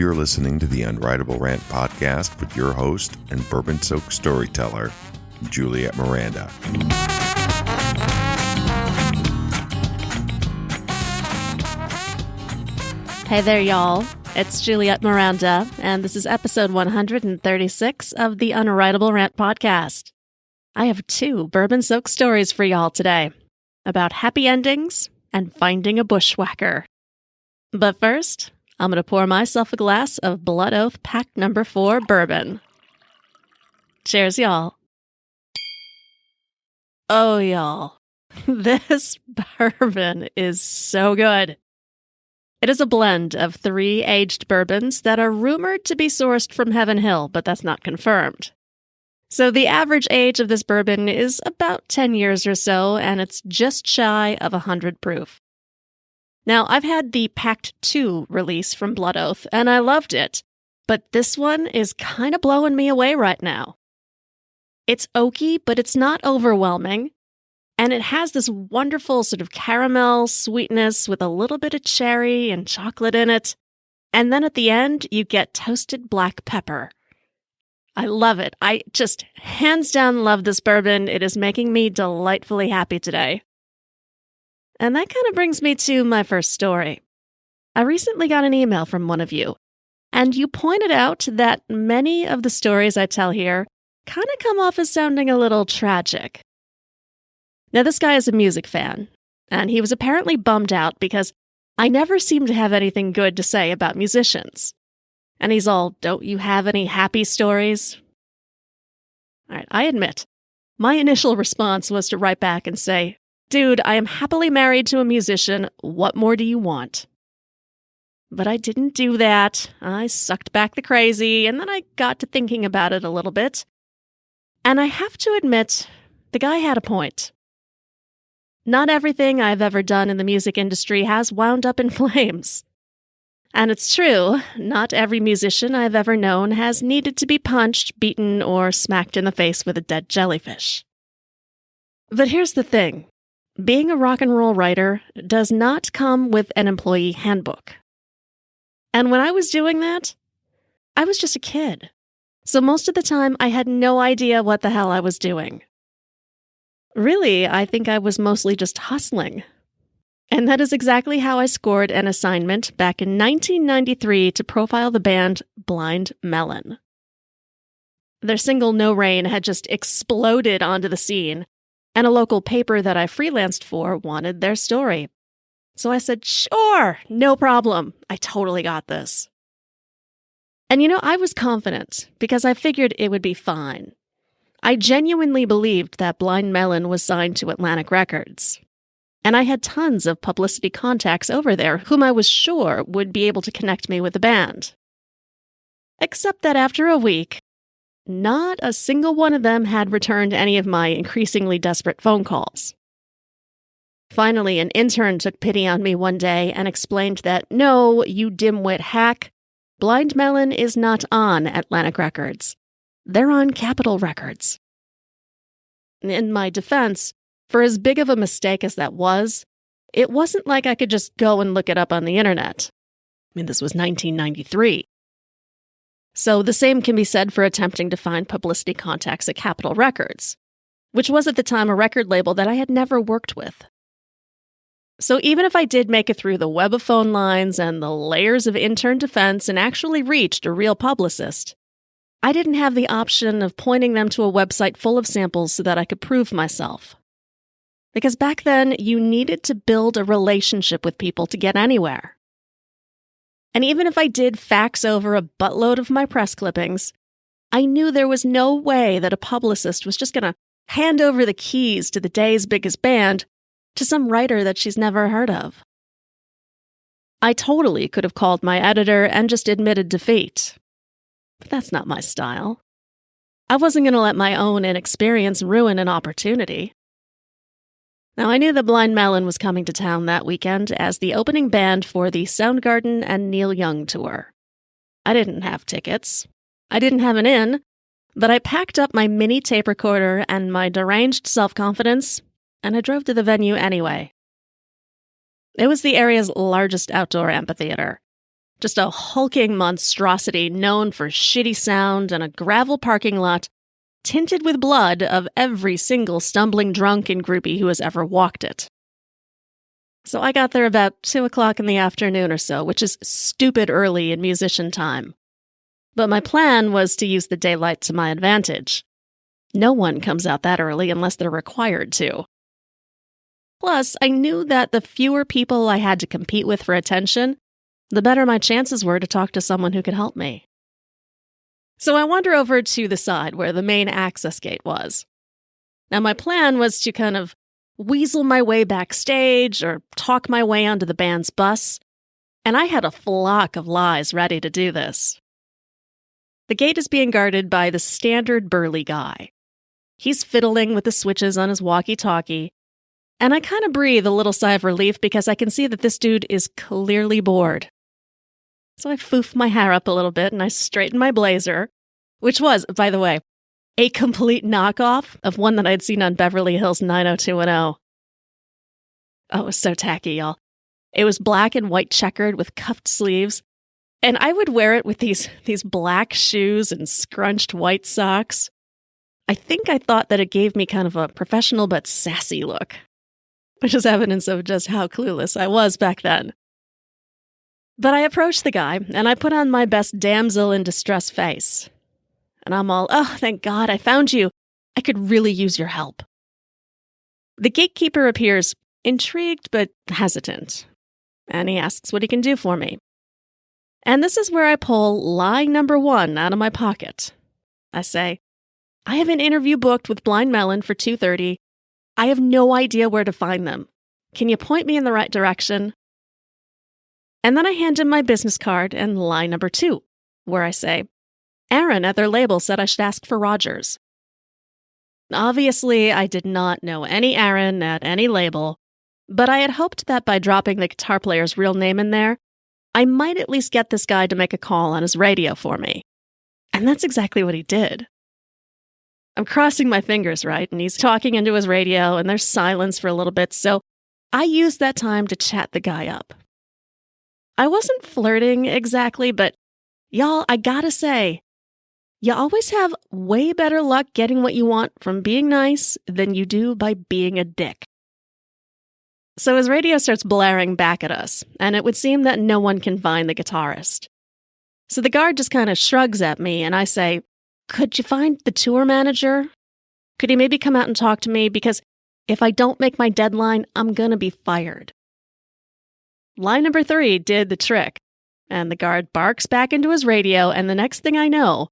You're listening to the Unwritable Rant podcast with your host and bourbon-soaked storyteller, Juliette Miranda. Hey there, y'all. It's Juliette Miranda, and this is episode 136 of the Unwritable Rant podcast. I have two bourbon-soaked stories for y'all today about happy endings and finding a bushwhacker. But first, I'm going to pour myself a glass of Blood Oath Pact number 4 bourbon. Cheers, y'all. Oh, y'all. This bourbon is so good. It is a blend of 3 aged bourbons that are rumored to be sourced from Heaven Hill, but that's not confirmed. So the average age of this bourbon is about 10 years or so, and it's just shy of 100 proof. Now, I've had the Pact 2 release from Blood Oath, and I loved it, but this one is kind of blowing me away right now. It's oaky, but it's not overwhelming. And it has this wonderful sort of caramel sweetness with a little bit of cherry and chocolate in it. And then at the end, you get toasted black pepper. I love it. I just hands down love this bourbon. It is making me delightfully happy today. And that kind of brings me to my first story. I recently got an email from one of you, and you pointed out that many of the stories I tell here kind of come off as sounding a little tragic. Now, this guy is a music fan, and he was apparently bummed out because I never seem to have anything good to say about musicians. And he's all, "Don't you have any happy stories?" All right, I admit, my initial response was to write back and say, "Dude, I am happily married to a musician. What more do you want?" But I didn't do that. I sucked back the crazy, and then I got to thinking about it a little bit. And I have to admit, the guy had a point. Not everything I've ever done in the music industry has wound up in flames. And it's true, not every musician I've ever known has needed to be punched, beaten, or smacked in the face with a dead jellyfish. But here's the thing. Being a rock and roll writer does not come with an employee handbook. And when I was doing that, I was just a kid. So most of the time, I had no idea what the hell I was doing. Really, I think I was mostly just hustling. And that is exactly how I scored an assignment back in 1993 to profile the band Blind Melon. Their single No Rain had just exploded onto the scene, and a local paper that I freelanced for wanted their story. So I said, "Sure, no problem. I totally got this." And I was confident because I figured it would be fine. I genuinely believed that Blind Melon was signed to Atlantic Records. And I had tons of publicity contacts over there whom I was sure would be able to connect me with the band. Except that after a week, not a single one of them had returned any of my increasingly desperate phone calls. Finally, an intern took pity on me one day and explained that, "No, you dimwit hack, Blind Melon is not on Atlantic Records. They're on Capitol Records." In my defense, for as big of a mistake as that was, it wasn't like I could just go and look it up on the internet. I mean, this was 1993. So the same can be said for attempting to find publicity contacts at Capitol Records, which was at the time a record label that I had never worked with. So even if I did make it through the web of phone lines and the layers of intern defense and actually reached a real publicist, I didn't have the option of pointing them to a website full of samples so that I could prove myself. Because back then, you needed to build a relationship with people to get anywhere. And even if I did fax over a buttload of my press clippings, I knew there was no way that a publicist was just going to hand over the keys to the day's biggest band to some writer that she's never heard of. I totally could have called my editor and just admitted defeat. But that's not my style. I wasn't going to let my own inexperience ruin an opportunity. Now, I knew that Blind Melon was coming to town that weekend as the opening band for the Soundgarden and Neil Young tour. I didn't have tickets. I didn't have an in, but I packed up my mini tape recorder and my deranged self-confidence, and I drove to the venue anyway. It was the area's largest outdoor amphitheater. just a hulking monstrosity known for shitty sound and a gravel parking lot tinted with blood of every single stumbling drunk and groupie who has ever walked it. So I got there about 2 o'clock in the afternoon or so, which is stupid early in musician time. But my plan was to use the daylight to my advantage. No one comes out that early unless they're required to. Plus, I knew that the fewer people I had to compete with for attention, the better my chances were to talk to someone who could help me. So I wander over to the side where the main access gate was. Now my plan was to kind of weasel my way backstage or talk my way onto the band's bus, and I had a flock of lies ready to do this. The gate is being guarded by the standard burly guy. He's fiddling with the switches on his walkie-talkie, and I kind of breathe a little sigh of relief because I can see that this dude is clearly bored. So I foof my hair up a little bit and I straighten my blazer, which was, by the way, a complete knockoff of one that I'd seen on Beverly Hills 90210. Oh, it was so tacky, y'all. It was black and white checkered with cuffed sleeves, and I would wear it with these black shoes and scrunched white socks. I think I thought that it gave me kind of a professional but sassy look, which is evidence of just how clueless I was back then. But I approached the guy, and I put on my best damsel in distress face. And I'm all, oh, thank God, I found you. I could really use your help. The gatekeeper appears intrigued but hesitant, and he asks what he can do for me. And this is where I pull lie number 1 out of my pocket. I say, I have an interview booked with Blind Melon for 2:30. I have no idea where to find them. Can you point me in the right direction? And then I hand him my business card and lie number 2, where I say, Aaron at their label said I should ask for Rogers. Obviously, I did not know any Aaron at any label, but I had hoped that by dropping the guitar player's real name in there, I might at least get this guy to make a call on his radio for me. And that's exactly what he did. I'm crossing my fingers, right? And he's talking into his radio, and there's silence for a little bit, so I used that time to chat the guy up. I wasn't flirting exactly, but y'all, I gotta say, you always have way better luck getting what you want from being nice than you do by being a dick. So his radio starts blaring back at us, and it would seem that no one can find the guitarist. So the guard just kind of shrugs at me, and I say, could you find the tour manager? Could he maybe come out and talk to me? Because if I don't make my deadline, I'm gonna be fired. Line number 3 did the trick, and the guard barks back into his radio, and the next thing I know,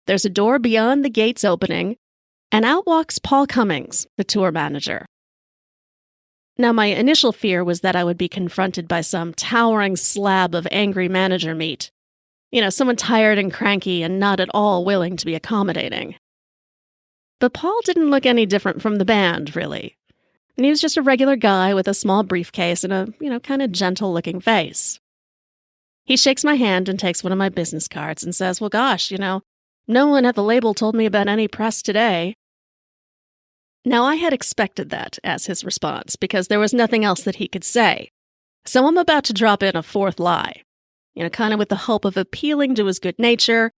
there's a door beyond the gates opening, and out walks Paul Cummings, the tour manager. Now, my initial fear was that I would be confronted by some towering slab of angry manager meat. You know, someone tired and cranky and not at all willing to be accommodating. But Paul didn't look any different from the band, really. And he was just a regular guy with a small briefcase and a, kind of gentle-looking face. He shakes my hand and takes one of my business cards and says, well, gosh, no one at the label told me about any press today. Now, I had expected that as his response because there was nothing else that he could say. So I'm about to drop in a 4th lie, kind of with the hope of appealing to his good nature,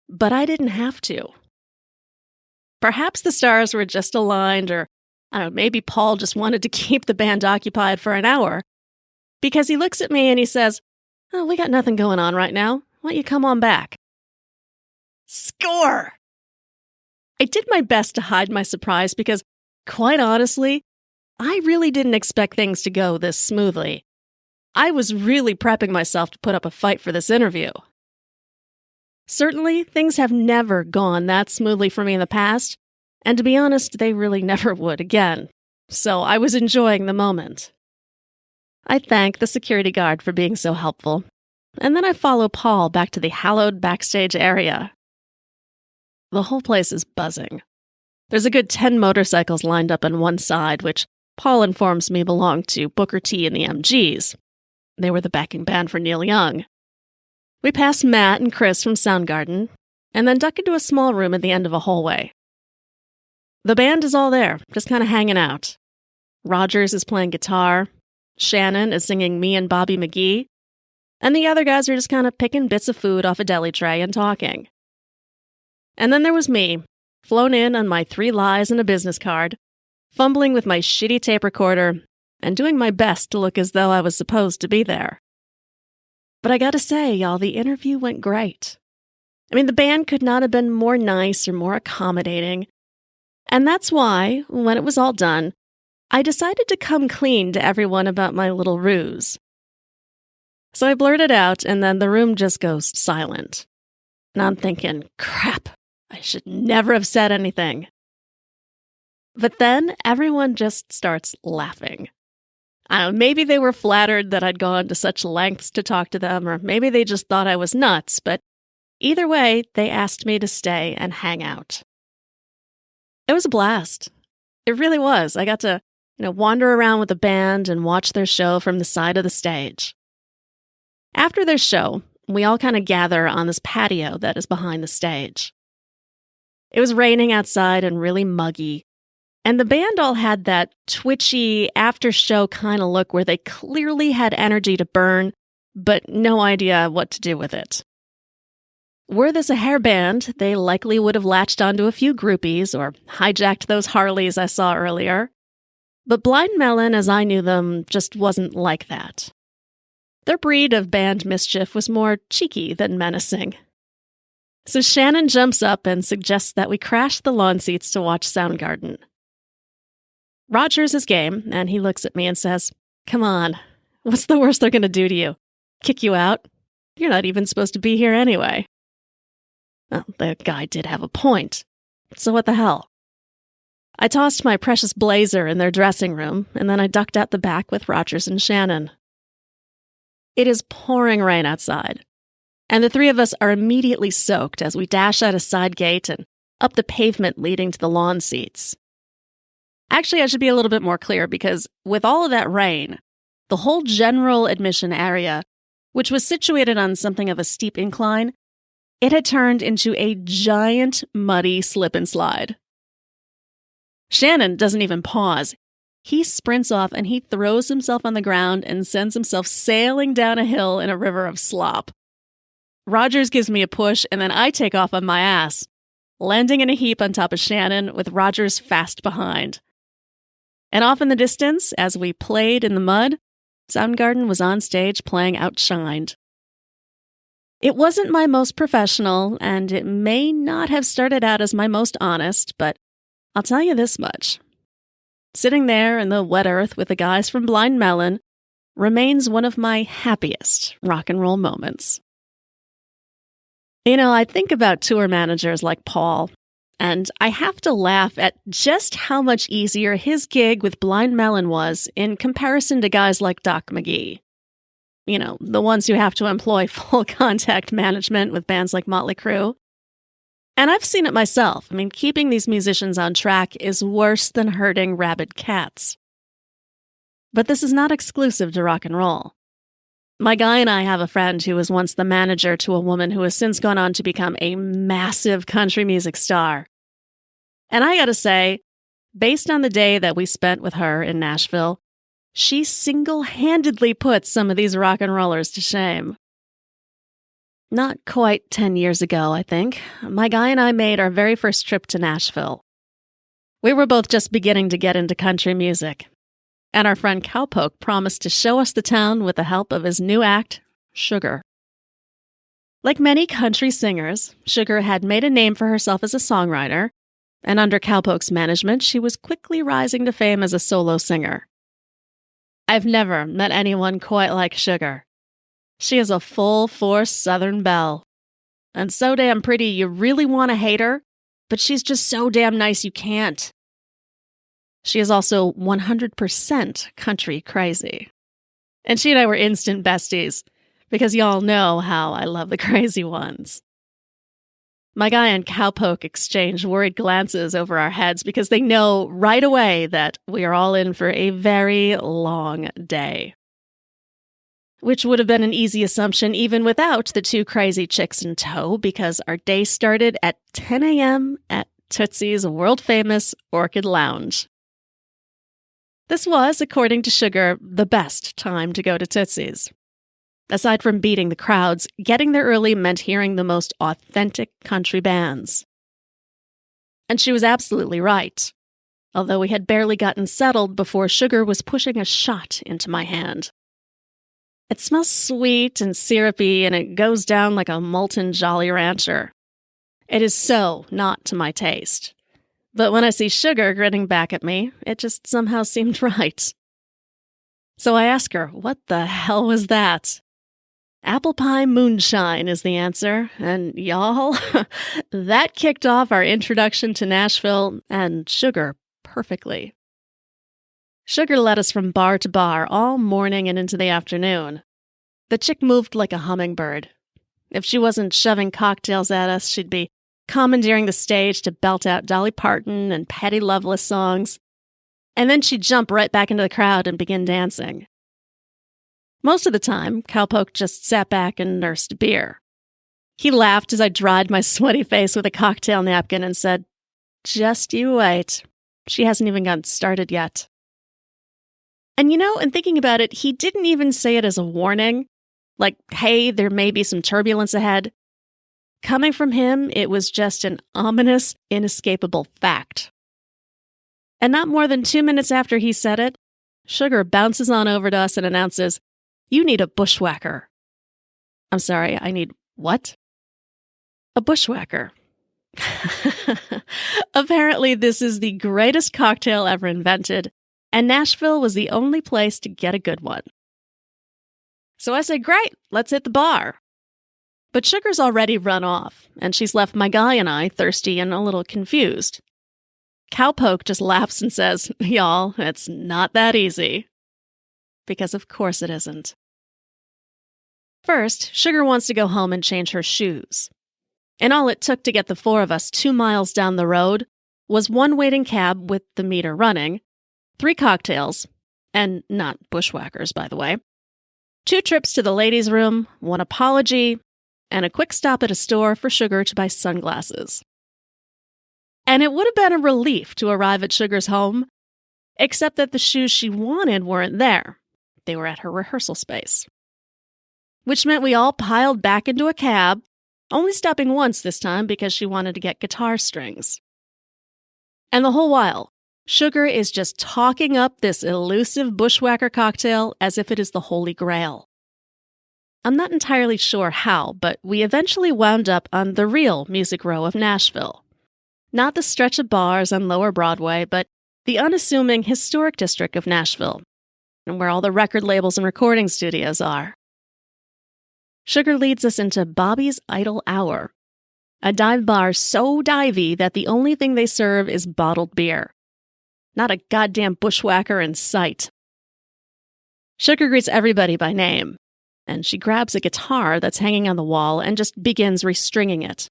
but I didn't have to. Perhaps the stars were just aligned, or I don't know, maybe Paul just wanted to keep the band occupied for an hour, because he looks at me and he says, oh, we got nothing going on right now. Why don't you come on back? Score! I did my best to hide my surprise because, quite honestly, I really didn't expect things to go this smoothly. I was really prepping myself to put up a fight for this interview. Certainly, things have never gone that smoothly for me in the past, and to be honest, they really never would again. So I was enjoying the moment. I thank the security guard for being so helpful, and then I follow Paul back to the hallowed backstage area. The whole place is buzzing. There's a good 10 motorcycles lined up on one side, which Paul informs me belonged to Booker T and the MGs. They were the backing band for Neil Young. We pass Matt and Chris from Soundgarden, and then duck into a small room at the end of a hallway. The band is all there, just kind of hanging out. Rogers is playing guitar. Shannon is singing Me and Bobby McGee. And the other guys were just kind of picking bits of food off a deli tray and talking. And then there was me, flown in on my 3 lies and a business card, fumbling with my shitty tape recorder and doing my best to look as though I was supposed to be there. But I gotta say, y'all, the interview went great. I mean, the band could not have been more nice or more accommodating. And that's why, when it was all done, I decided to come clean to everyone about my little ruse. So I blurted out, and then the room just goes silent. And I'm thinking, crap, I should never have said anything. But then everyone just starts laughing. I don't know, maybe they were flattered that I'd gone to such lengths to talk to them, or maybe they just thought I was nuts, but either way, they asked me to stay and hang out. It was a blast. It really was. I got to, wander around with the band and watch their show from the side of the stage. After their show, we all kind of gather on this patio that is behind the stage. It was raining outside and really muggy, and the band all had that twitchy, after-show kind of look where they clearly had energy to burn, but no idea what to do with it. Were this a hair band, they likely would have latched onto a few groupies or hijacked those Harleys I saw earlier. But Blind Melon, as I knew them, just wasn't like that. Their breed of band mischief was more cheeky than menacing. So Shannon jumps up and suggests that we crash the lawn seats to watch Soundgarden. Roger's is game, and he looks at me and says, "Come on, what's the worst they're going to do to you? Kick you out? You're not even supposed to be here anyway." Well, the guy did have a point. So what the hell? I tossed my precious blazer in their dressing room, and then I ducked out the back with Rogers and Shannon. It is pouring rain outside, and the 3 of us are immediately soaked as we dash out a side gate and up the pavement leading to the lawn seats. Actually, I should be a little bit more clear because with all of that rain, the whole general admission area, which was situated on something of a steep incline, it had turned into a giant muddy slip and slide. Shannon doesn't even pause. He sprints off and he throws himself on the ground and sends himself sailing down a hill in a river of slop. Rogers gives me a push and then I take off on my ass, landing in a heap on top of Shannon with Rogers fast behind. And off in the distance, as we played in the mud, Soundgarden was on stage playing Outshined. It wasn't my most professional, and it may not have started out as my most honest, but I'll tell you this much. Sitting there in the wet earth with the guys from Blind Melon remains one of my happiest rock and roll moments. I think about tour managers like Paul, and I have to laugh at just how much easier his gig with Blind Melon was in comparison to guys like Doc McGee. The ones who have to employ full contact management with bands like Motley Crue. And I've seen it myself. Keeping these musicians on track is worse than herding rabid cats. But this is not exclusive to rock and roll. My guy and I have a friend who was once the manager to a woman who has since gone on to become a massive country music star. And I gotta say, based on the day that we spent with her in Nashville, she single-handedly put some of these rock and rollers to shame. Not quite 10 years ago, I think, my guy and I made our very first trip to Nashville. We were both just beginning to get into country music, and our friend Cowpoke promised to show us the town with the help of his new act, Sugar. Like many country singers, Sugar had made a name for herself as a songwriter, and under Cowpoke's management, she was quickly rising to fame as a solo singer. I've never met anyone quite like Sugar. She is a full-force Southern belle. And so damn pretty you really want to hate her, but she's just so damn nice you can't. She is also 100% country crazy. And she and I were instant besties, because y'all know how I love the crazy ones. My guy and Cowpoke exchange worried glances over our heads because they know right away that we are all in for a very long day. Which would have been an easy assumption even without the 2 crazy chicks in tow, because our day started at 10 a.m. at Tootsies' world-famous Orchid Lounge. This was, according to Sugar, the best time to go to Tootsies. Aside from beating the crowds, getting there early meant hearing the most authentic country bands. And she was absolutely right, although we had barely gotten settled before Sugar was pushing a shot into my hand. It smells sweet and syrupy, and it goes down like a molten Jolly Rancher. It is so not to my taste. But when I see Sugar grinning back at me, it just somehow seemed right. So I ask her, what the hell was that? Apple pie moonshine is the answer, and y'all, that kicked off our introduction to Nashville and Sugar perfectly. Sugar led us from bar to bar all morning and into the afternoon. The chick moved like a hummingbird. If she wasn't shoving cocktails at us, she'd be commandeering the stage to belt out Dolly Parton and Patti Loveless songs. And then she'd jump right back into the crowd and begin dancing. Most of the time, Cowpoke just sat back and nursed a beer. He laughed as I dried my sweaty face with a cocktail napkin and said, "Just you wait. She hasn't even gotten started yet." And in thinking about it, he didn't even say it as a warning, like, hey, there may be some turbulence ahead. Coming from him, it was just an ominous, inescapable fact. And not more than 2 minutes after he said it, Sugar bounces on over to us and announces, "You need a bushwhacker." I'm sorry, I need what? A bushwhacker. Apparently, this is the greatest cocktail ever invented, and Nashville was the only place to get a good one. So I said, great, let's hit the bar. But Sugar's already run off, and she's left my guy and I thirsty and a little confused. Cowpoke just laughs and says, y'all, it's not that easy. Because of course it isn't. First, Sugar wants to go home and change her shoes. And all it took to get the four of us 2 miles down the road was one waiting cab with the meter running, 3 cocktails, and not bushwhackers, by the way, 2 trips to the ladies' room, 1 apology, and a quick stop at a store for Sugar to buy sunglasses. And it would have been a relief to arrive at Sugar's home, except that the shoes she wanted weren't there. They were at her rehearsal space. Which meant we all piled back into a cab, only stopping once this time because she wanted to get guitar strings. And the whole while, Sugar is just talking up this elusive bushwhacker cocktail as if it is the Holy Grail. I'm not entirely sure how, but we eventually wound up on the real Music Row of Nashville. Not the stretch of bars on Lower Broadway, but the unassuming historic district of Nashville, and where all the record labels and recording studios are. Sugar leads us into Bobby's Idle Hour, a dive bar so divey that the only thing they serve is bottled beer. Not a goddamn bushwhacker in sight. Sugar greets everybody by name, and she grabs a guitar that's hanging on the wall and just begins restringing it.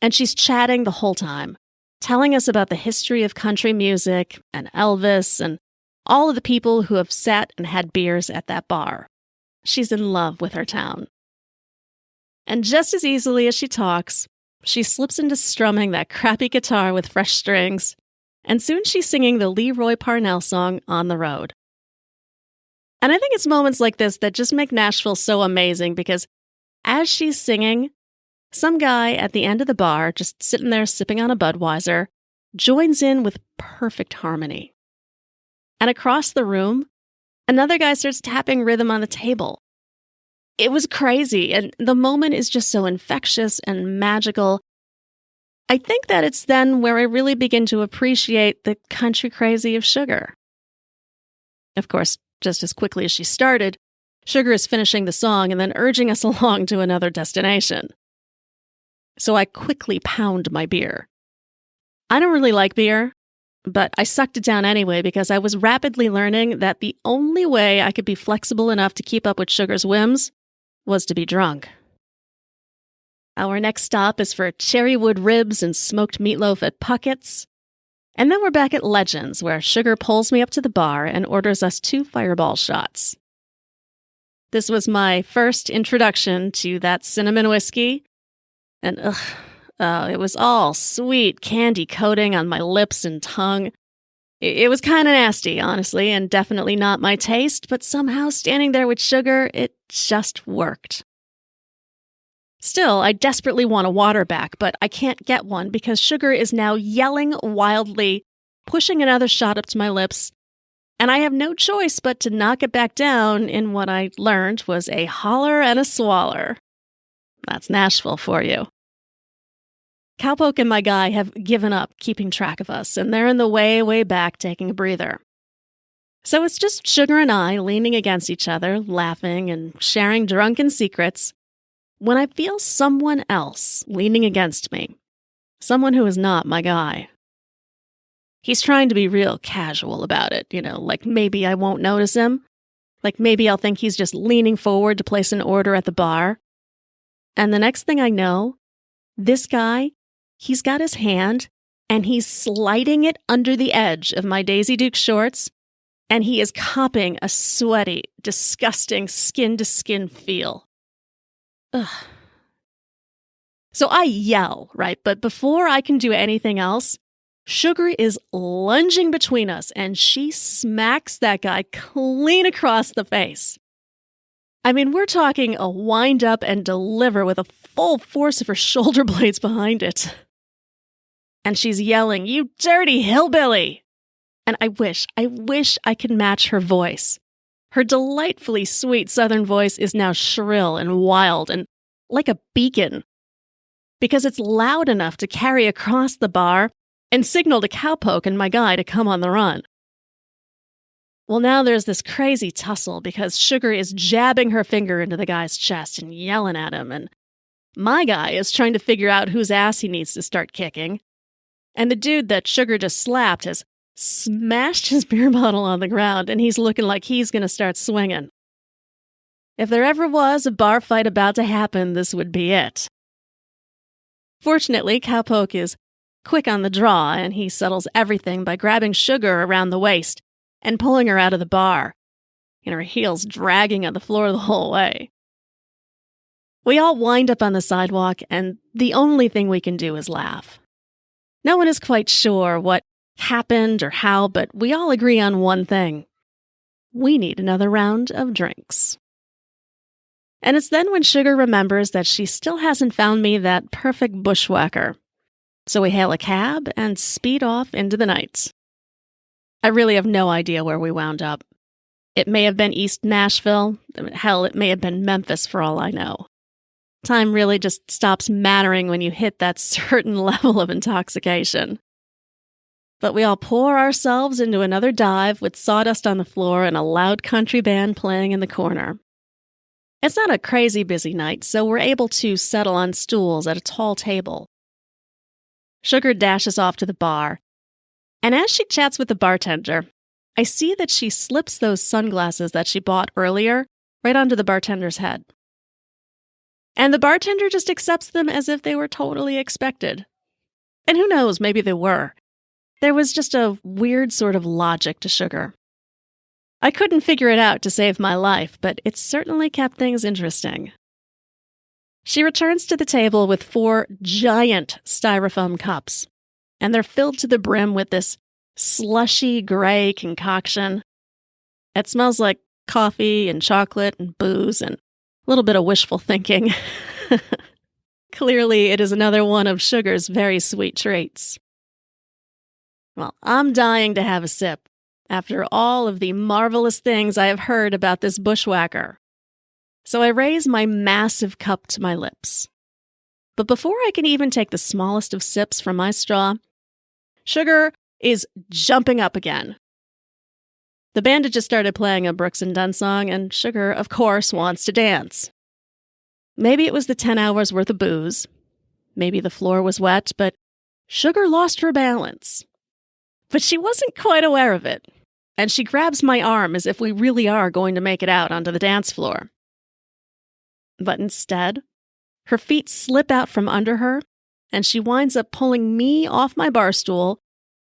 And she's chatting the whole time, telling us about the history of country music and Elvis and all of the people who have sat and had beers at that bar. She's in love with her town. And just as easily as she talks, she slips into strumming that crappy guitar with fresh strings, and soon she's singing the Leroy Parnell song, On the Road. And I think it's moments like this that just make Nashville so amazing because as she's singing, some guy at the end of the bar, just sitting there sipping on a Budweiser, joins in with perfect harmony. And across the room, another guy starts tapping rhythm on the table. It was crazy, and the moment is just so infectious and magical. I think that it's then where I really begin to appreciate the country crazy of Sugar. Of course, just as quickly as she started, Sugar is finishing the song and then urging us along to another destination. So I quickly pound my beer. I don't really like beer, but I sucked it down anyway because I was rapidly learning that the only way I could be flexible enough to keep up with Sugar's whims was to be drunk. Our next stop is for cherrywood ribs and smoked meatloaf at Puckett's. And then we're back at Legends, where Sugar pulls me up to the bar and orders us 2 fireball shots. This was my first introduction to that cinnamon whiskey, and it was all sweet candy coating on my lips and tongue. It was kind of nasty, honestly, and definitely not my taste, but somehow standing there with Sugar, it just worked. Still, I desperately want a water back, but I can't get one because Sugar is now yelling wildly, pushing another shot up to my lips, and I have no choice but to knock it back down in what I learned was a holler and a swaller. That's Nashville for you. Cowpoke and my guy have given up keeping track of us, and they're in the way back taking a breather. So it's just Sugar and I leaning against each other, laughing and sharing drunken secrets, when I feel someone else leaning against me. Someone who is not my guy. He's trying to be real casual about it, like maybe I won't notice him. Like maybe I'll think he's just leaning forward to place an order at the bar. And the next thing I know, this guy, he's got his hand and he's sliding it under the edge of my Daisy Duke shorts, and he is copping a sweaty, disgusting skin-to-skin feel. Ugh. So I yell, right? But before I can do anything else, Sugar is lunging between us, and she smacks that guy clean across the face. I mean, we're talking a wind up and deliver with a full force of her shoulder blades behind it. And she's yelling, "You dirty hillbilly!" And I wish I could match her voice. Her delightfully sweet southern voice is now shrill and wild and like a beacon, because it's loud enough to carry across the bar and signal to Cowpoke and my guy to come on the run. Well, now there's this crazy tussle because Sugar is jabbing her finger into the guy's chest and yelling at him, and my guy is trying to figure out whose ass he needs to start kicking. And the dude that Sugar just slapped has smashed his beer bottle on the ground, and he's looking like he's going to start swinging. If there ever was a bar fight about to happen, this would be it. Fortunately, Cowpoke is quick on the draw, and he settles everything by grabbing Sugar around the waist and pulling her out of the bar, and her heels dragging on the floor the whole way. We all wind up on the sidewalk, and the only thing we can do is laugh. No one is quite sure what happened or how, but we all agree on one thing. We need another round of drinks. And it's then when Sugar remembers that she still hasn't found me that perfect bushwhacker. So we hail a cab and speed off into the night. I really have no idea where we wound up. It may have been East Nashville. Hell, it may have been Memphis for all I know. Time really just stops mattering when you hit that certain level of intoxication. But we all pour ourselves into another dive with sawdust on the floor and a loud country band playing in the corner. It's not a crazy busy night, so we're able to settle on stools at a tall table. Sugar dashes off to the bar, and as she chats with the bartender, I see that she slips those sunglasses that she bought earlier right onto the bartender's head. And the bartender just accepts them as if they were totally expected. And who knows, maybe they were. There was just a weird sort of logic to Sugar. I couldn't figure it out to save my life, but it certainly kept things interesting. She returns to the table with 4 giant styrofoam cups, and they're filled to the brim with this slushy gray concoction. It smells like coffee and chocolate and booze and a little bit of wishful thinking. Clearly, it is another one of Sugar's very sweet treats. Well, I'm dying to have a sip after all of the marvelous things I have heard about this bushwhacker. So I raise my massive cup to my lips. But before I can even take the smallest of sips from my straw, Sugar is jumping up again. The band had just started playing a Brooks and Dunn song, and Sugar, of course, wants to dance. Maybe it was the 10 hours worth of booze. Maybe the floor was wet, but Sugar lost her balance. But she wasn't quite aware of it, and she grabs my arm as if we really are going to make it out onto the dance floor. But instead, her feet slip out from under her, and she winds up pulling me off my bar stool,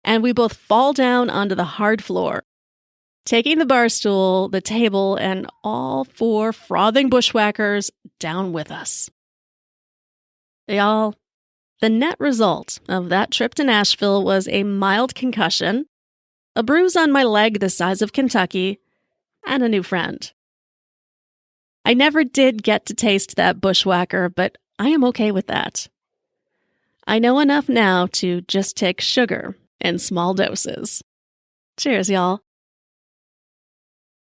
and we both fall down onto the hard floor, taking the bar stool, the table, and all 4 frothing bushwhackers down with us. Y'all, the net result of that trip to Nashville was a mild concussion, a bruise on my leg the size of Kentucky, and a new friend. I never did get to taste that bushwhacker, but I am okay with that. I know enough now to just take sugar in small doses. Cheers, y'all.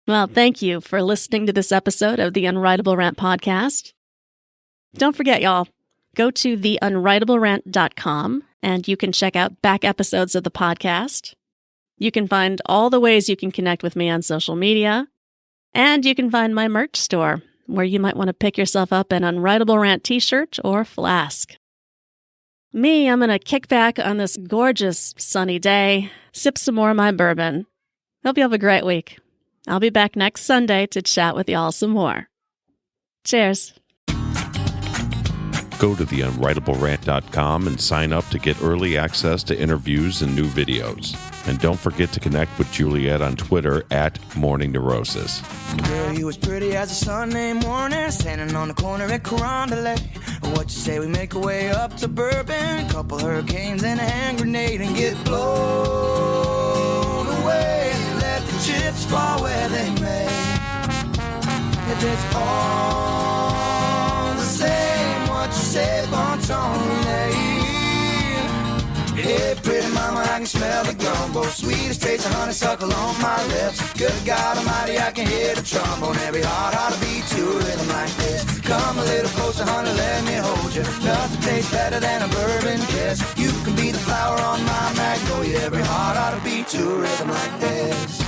Well, thank you for listening to this episode of the Unwritable Rant podcast. Don't forget, y'all, go to theunwritablerant.com and you can check out back episodes of the podcast. You can find all the ways you can connect with me on social media. And you can find my merch store, where you might want to pick yourself up an Unwritable Rant t-shirt or flask. Me, I'm going to kick back on this gorgeous sunny day, sip some more of my bourbon. Hope you have a great week. I'll be back next Sunday to chat with y'all some more. Cheers. Go to theunwritablerant.com and sign up to get early access to interviews and new videos. And don't forget to connect with Juliette on Twitter at Morning Neurosis. Girl, you was pretty as a Sunday morning, standing on the corner at Carondelet. What you say we make our way up to Bourbon, a couple hurricanes and a hand grenade, and get blown away. Let the chips fall where they may. If it's all the same, what you say, bon ton, hey, pretty mama, I can smell the gumbo. Sweetest taste of honeysuckle on my lips. Good God Almighty, I can hear the trombone. Every heart ought to beat to a rhythm like this. Come a little closer, honey, let me hold you. Nothing tastes better than a bourbon kiss. You can be the flower on my magnolia. Every heart ought to beat to a rhythm like this.